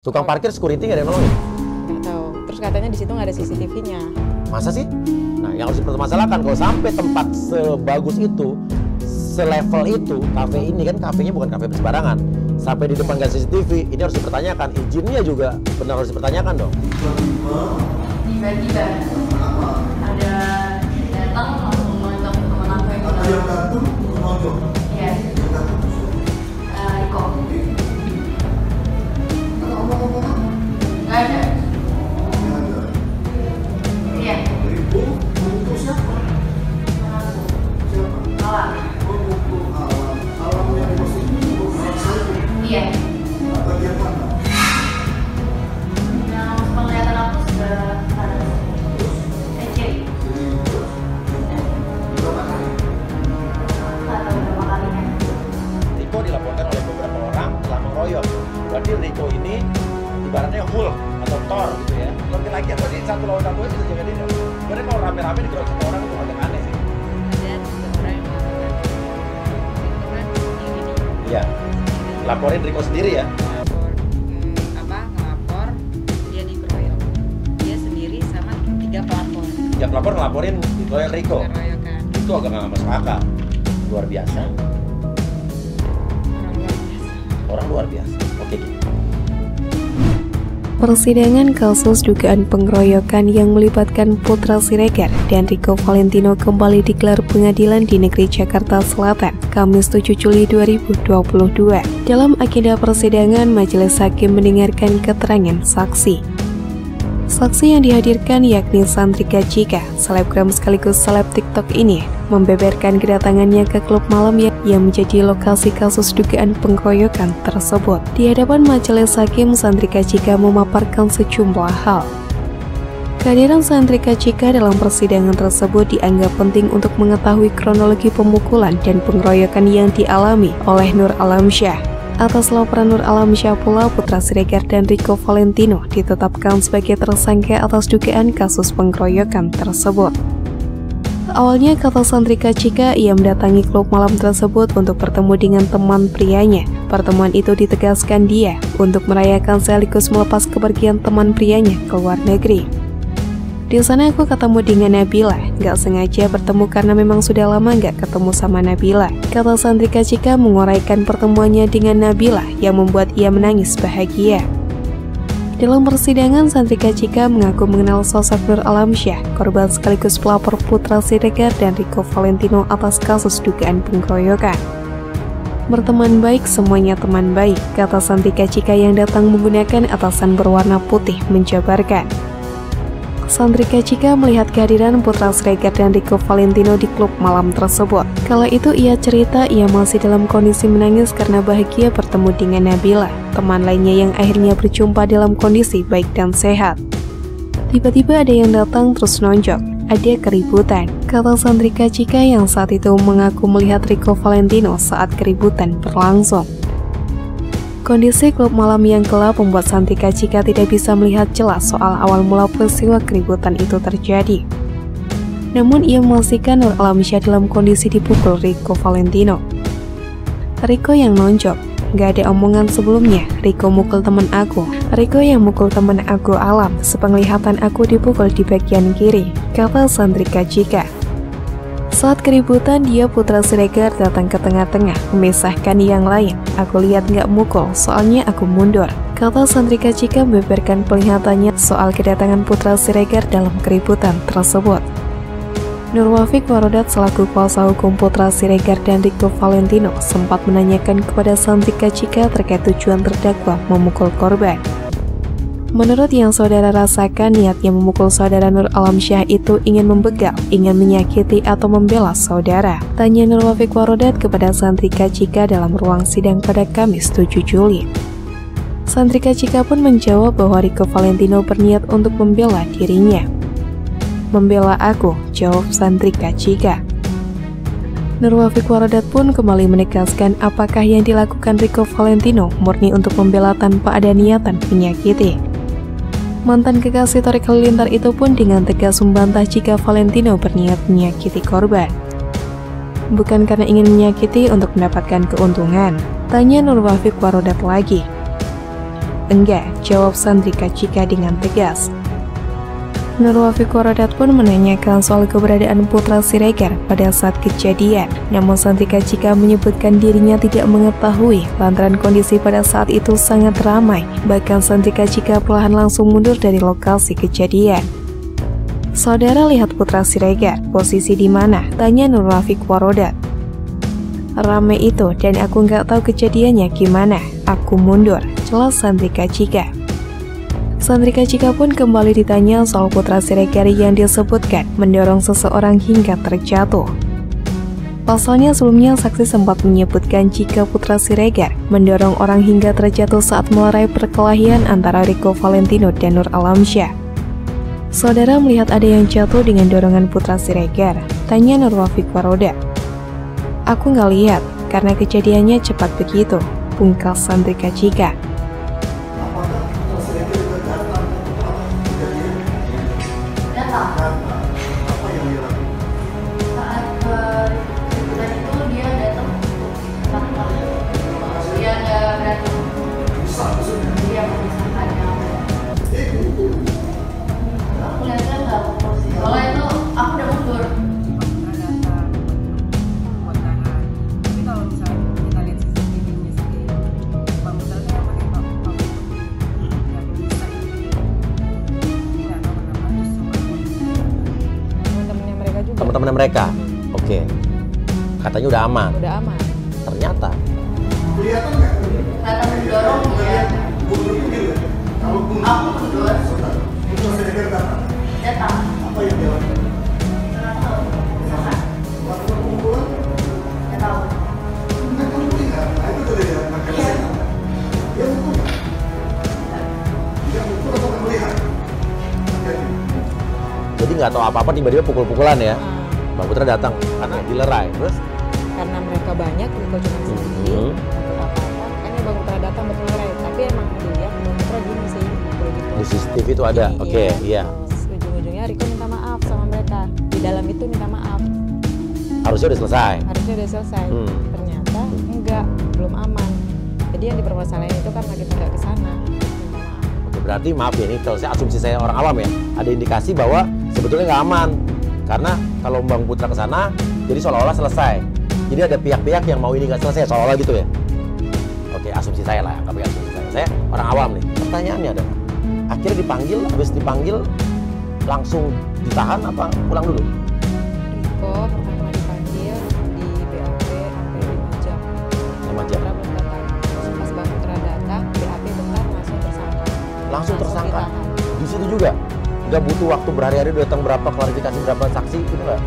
Tukang parkir security nggak ada yang nolongin? Nggak tahu. Terus katanya di situ nggak ada CCTV-nya. Masa sih? Nah, yang harus dipermasalahkan kalau sampai tempat sebagus itu, selevel itu, kafe ini kan kafenya bukan kafe sembarangan. Sampai di depan nggak CCTV, ini harus dipertanyakan. Izinnya juga benar harus dipertanyakan dong. Tiba-tiba ada datang langsung menonton teman aku yang Ada yang datang menonton. Iya. Iko. Nggak ada. Iya. Ibu untuk siapa? Siapa? Alam. Untuk alam. Alam yang positif untuk alam saya. Iya. Bagian mana? Yang penglihatan aku sudah ada. Kiri. Berapa kali? Nggak tahu berapa kalinya. Riko dilaporkan oleh beberapa orang telah mengeroyok. Berarti Riko ini ibaratnya Hulk atau Thor gitu ya. Laki-laki atau di satu lawan satu aja bisa jaga diri. Karena kalau rame-rame digerok sama orang itu agak aneh sih. Ada 3 orang yang melakukan itu kan yang ini. Iya. Laporin Riko sendiri ya. Ngelapor dia dikeroyok. Dia sendiri sama 3 pelapor. Ya pelapor ngelaporin dikeroyok Riko. Keroyokan. Itu agak nggak masuk akal. Luar biasa. Orang luar biasa. Orang luar biasa. Oke. Persidangan kasus dugaan pengeroyokan yang melibatkan Putra Siregar dan Riko Valentino kembali digelar pengadilan di negeri Jakarta Selatan, Kamis 7 Juli 2022. Dalam agenda persidangan, majelis hakim mendengarkan keterangan saksi. Saksi yang dihadirkan yakni Sandrika Cika, selebgram sekaligus seleb TikTok ini, membeberkan kedatangannya ke klub malam yang menjadi lokasi kasus dugaan pengeroyokan tersebut. Di hadapan majelis hakim, Sandrika Cika memaparkan sejumlah hal. Kehadiran Sandrika Cika dalam persidangan tersebut dianggap penting untuk mengetahui kronologi pemukulan dan pengeroyokan yang dialami oleh Nur Alamsyah. Atas laporan Nur Alamsyah pula, Putra Siregar dan Riko Valentino ditetapkan sebagai tersangka atas dugaan kasus pengeroyokan tersebut. Awalnya, kata Sandrika Cika, ia mendatangi klub malam tersebut untuk bertemu dengan teman prianya. Pertemuan itu ditegaskan dia untuk merayakan sekaligus melepas kepergian teman prianya ke luar negeri. Di sana aku ketemu dengan Nabila, gak sengaja bertemu karena memang sudah lama gak ketemu sama Nabila. Kata Sandrika Cika menguraikan pertemuannya dengan Nabila yang membuat ia menangis bahagia. Dalam persidangan, Sandrika Cika mengaku mengenal sosok Nur Alamsyah, korban sekaligus pelapor Putra Siregar dan Riko Valentino atas kasus dugaan pengeroyokan. Berteman baik, semuanya teman baik, kata Sandrika Cika yang datang menggunakan atasan berwarna putih menjabarkan. Sandrika Cika melihat kehadiran Putra Siregar dan Riko Valentino di klub malam tersebut. Kala itu ia cerita ia masih dalam kondisi menangis karena bahagia bertemu dengan Nabila, teman lainnya yang akhirnya berjumpa dalam kondisi baik dan sehat. Tiba-tiba ada yang datang terus nonjok, ada keributan, kata Sandrika Cika yang saat itu mengaku melihat Riko Valentino saat keributan berlangsung. Kondisi klub malam yang gelap membuat Sandrika Cika tidak bisa melihat jelas soal awal mula peristiwa keributan itu terjadi. Namun ia memastikan Nur Alamsyah dalam kondisi dipukul Riko Valentino. Riko yang nonjok, gak ada omongan sebelumnya, Riko mukul temen aku. Riko yang mukul temen aku Alam, sepenglihatan aku dipukul di bagian kiri, kata Sandrika Cika. Saat keributan, dia Putra Siregar datang ke tengah-tengah, memisahkan yang lain. Aku lihat nggak mukul, soalnya aku mundur. Kata Sandrika Cika membeberkan penglihatannya soal kedatangan Putra Siregar dalam keributan tersebut. Nur Wafik Warodat selaku kuasa hukum Putra Siregar dan Riko Valentino sempat menanyakan kepada Sandrika Cika terkait tujuan terdakwa memukul korban. Menurut yang saudara rasakan, niatnya memukul saudara Nur Alamsyah itu ingin membegal, ingin menyakiti atau membela saudara, tanya Nur Wafik Warodat kepada Sandrika Cika dalam ruang sidang pada Kamis 7 Juli. Sandrika Cika pun menjawab bahwa Riko Valentino berniat untuk membela dirinya. Membela aku, jawab Sandrika Cika. Nur Wafik Warodat pun kembali menegaskan apakah yang dilakukan Riko Valentino murni untuk membela tanpa ada niatan menyakiti. Mantan kekasih Torik Halilintar itu pun dengan tegas membantah jika Valentino berniat menyakiti korban. Bukan karena ingin menyakiti untuk mendapatkan keuntungan, tanya Nur Wafik Warodat lagi. Enggak, jawab Sandrika Cika dengan tegas. Nurwafiq Warodat pun menanyakan soal keberadaan Putra Siregar pada saat kejadian. Namun Sandrika Cika menyebutkan dirinya tidak mengetahui lantaran kondisi pada saat itu sangat ramai. Bahkan Sandrika Cika perlahan langsung mundur dari lokasi kejadian. Saudara lihat Putra Siregar, posisi di mana? Tanya Nurwafiq Warodat. Rame itu dan aku nggak tahu kejadiannya gimana. Aku mundur, jelas Sandrika Cika. Sandrika Cika pun kembali ditanya soal Putra Siregar yang disebutkan mendorong seseorang hingga terjatuh. Pasalnya sebelumnya saksi sempat menyebutkan jika Putra Siregar mendorong orang hingga terjatuh saat melerai perkelahian antara Rico Valentino dan Nur Alamsyah. Saudara melihat ada yang jatuh dengan dorongan Putra Siregar? Tanya Nurwafiq Warodat. Aku nggak lihat, karena kejadiannya cepat begitu, pungkas Sandrika Cika. Apakah Putra Siregar juga datang untuk kejadian? Datang. Apa yang dia lakukan? Saat keributan itu dia datang untuk melakukan. Dia ada berantem. Bisa maksudnya? Dia memisahkannya. Aku lihatnya nggak fokus sih. Soalnya itu aku udah mundur. Tapi kalau misalnya kita lihat CCTV-nya sendiri, Bang Putra itu yang pakai Pak yang bisa ini nggak tahu kenapa justru teman-temannya mereka juga. Teman-temannya mereka. Oke. Katanya udah aman. Udah aman. Ternyata Kelihatan nggak? Kata mendorong dia. Mundur itu gitu. Kalau mundur, Aku mundur. Putra Siregar datang. Datang. Apa yang dia lakukan? Nggak tahu. Misalkan. Lakukan pemukulan? Nggak tahu. Enggak kamu lihat. Nah itu dari makanya saya tanya. Dia mukul nggak? Dia mukul atau nggak melihat? Jadi, jadi nggak tahu apa-apa tiba-tiba pukul-pukulan ya. Bang Putra datang karena dilerai. Terus Karena mereka banyak, Rico cuma sendiri, Hmm. takut apa-apa, makanya Bang Putra datang berkelahi. Tapi emang dilihat Bang Putra gini sih, kalau gitu. di CCTV itu ada. Oke, iya. Terus ujung-ujungnya Rico minta maaf sama mereka. Di dalam itu minta maaf. Harusnya udah selesai. Harusnya udah selesai. Hmm. Ternyata enggak, belum aman. Jadi yang dipermasalahin itu kan makin nggak ke sana. Minta maaf. Oke, berarti maaf ya, ini kalau saya asumsi saya orang awam ya, ada indikasi bahwa sebetulnya nggak aman. Karena kalau Bang Putra ke sana, jadi seolah-olah selesai. Jadi ada pihak-pihak yang mau ini nggak selesai, seolah-olah gitu ya. Oke, asumsi saya lah, tapi asumsi saya. Saya orang awam nih. Pertanyaannya adalah, akhirnya dipanggil, habis dipanggil langsung ditahan apa pulang dulu? Rico pertama dipanggil di BAP sampai 5 jam. 5 jam. Putra belum datang. Terus pas Bang Putra datang, BAP bentar langsung tersangka. Langsung tersangka. ditahan. Di situ juga nggak butuh waktu berhari-hari datang berapa klarifikasi berapa saksi itu nggak?